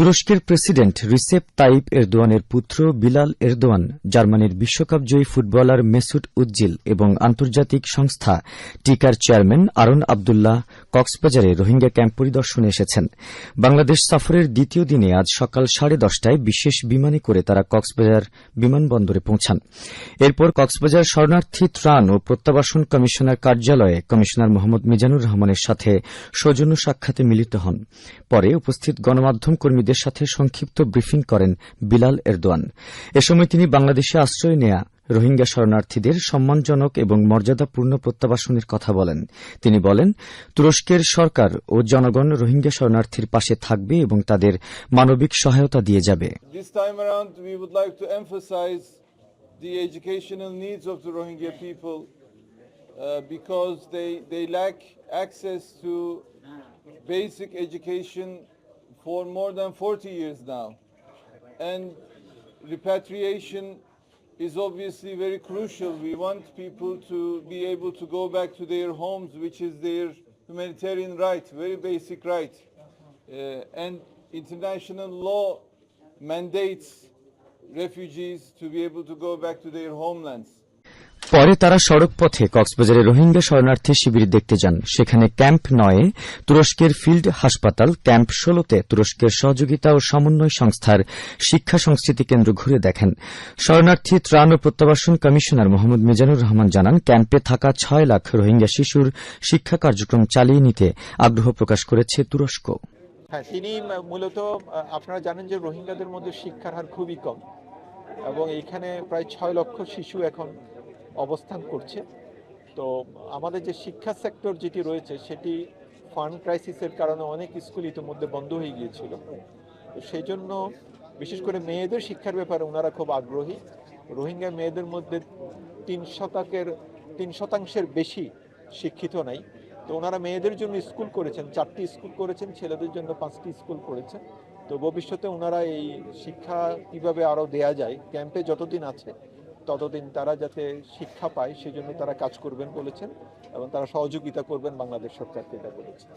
তুরস্কের president Recep Tayyip এরদোয়ানের পুত্র Bilal Erdogan, জার্মানির বিশ্বকাপ জয়ী ফুটবলার মেসুট উজ্জিল এবং আন্তর্জাতিক সংস্থা টিকার চেয়ারম্যান আরন আবদুল্লাহ কক্সবাজারে রোহিঙ্গা ক্যাম্প পরিদর্শনে এসেছেন। বাংলাদেশ সফরের দ্বিতীয় দিনে আজ সকাল 10:30টায় বিশেষ বিমানে করে তারা কক্সবাজার বিমানবন্দরে পৌঁছান। এরপর কক্সবাজার শরণার্থী ত্রাণ ও প্রত্যাবাসন কমিশনার কার্যালয়ে কমিশনার মোহাম্মদ মিজানুর রহমানের সাথে সৌজন্য সাক্ষাতে মিলিত হন। পরে উপস্থিত গণমাধ্যম কর্মীদের সাথে সংক্ষিপ্ত ব্রিফিং করেন বিলাল এরদোয়ান। এ সময় তিনি বাংলাদেশে আশ্রয় নেয়া রোহিঙ্গা শরণার্থীদের সম্মানজনক এবং মর্যাদাপূর্ণ প্রত্যাবাসনের কথা বলেন। তিনি বলেন, তুরস্কের সরকার ও জনগণ রোহিঙ্গা শরণার্থীর পাশে থাকবে এবং তাদের মানবিক সহায়তা দিয়ে যাবে। The educational needs of the Rohingya people because they lack access to basic education for more than 40 years now, and repatriation is obviously very crucial. We want people to be able to go back to their homes, which is their humanitarian right, very basic right, and international law mandates refugees to be able to go back to their homelands. পরে তারা সড়ক পথে কক্সবাজারে রোহিঙ্গা শরণার্থী শিবির দেখতে যান। সেখানে camp 9-এ তুরস্কের ফিল্ড হাসপাতাল, ক্যাম্প 16-তে তুরস্কের সহযোগিতা ও সমন্বয় সংস্থার শিক্ষা সংস্কৃতি কেন্দ্র ঘুরে দেখেন। শরণার্থী ত্রাণ ও প্রত্যাবাসন কমিশনার মোহাম্মদ মিজানুর রহমান জানান, ক্যাম্পে থাকা 6 লাখ রোহিঙ্গা শিশুর শিক্ষা কার্যক্রম চালিয়ে নিতে আগ্রহ প্রকাশ করেছে তুরস্ক। তিনি মূলত আপনারা জানেন যে রোহিঙ্গাদের মধ্যে শিক্ষার হার খুবই কম এবং এখানে প্রায় 6 লক্ষ শিশু এখন অবস্থান করছে। তো আমাদের যে শিক্ষা সেক্টর যেটি রয়েছে সেটি ফান্ড ক্রাইসিসের কারণে অনেক স্কুল ইতিমধ্যে বন্ধ হয়ে গিয়েছিল। তো সেই জন্য বিশেষ করে মেয়েদের শিক্ষার ব্যাপারে ওনারা খুব আগ্রহী। রোহিঙ্গা মেয়েদের মধ্যে 3% বেশি শিক্ষিত নাই। তো ওনারা মেয়েদের জন্য স্কুল করেছেন, 4টি স্কুল করেছেন, ছেলেদের জন্য 5টি স্কুল করেছেন। তো ভবিষ্যতে ওনারা এই শিক্ষা কিভাবে আরও দেয়া যায়, ক্যাম্পে যতদিন আছে ততদিন তারা যাতে শিক্ষা পায় সেজন্য তারা কাজ করবেন বলেছেন এবং তারা সহযোগিতা করবেন বাংলাদেশ সরকারকে, এটা বলেছেন।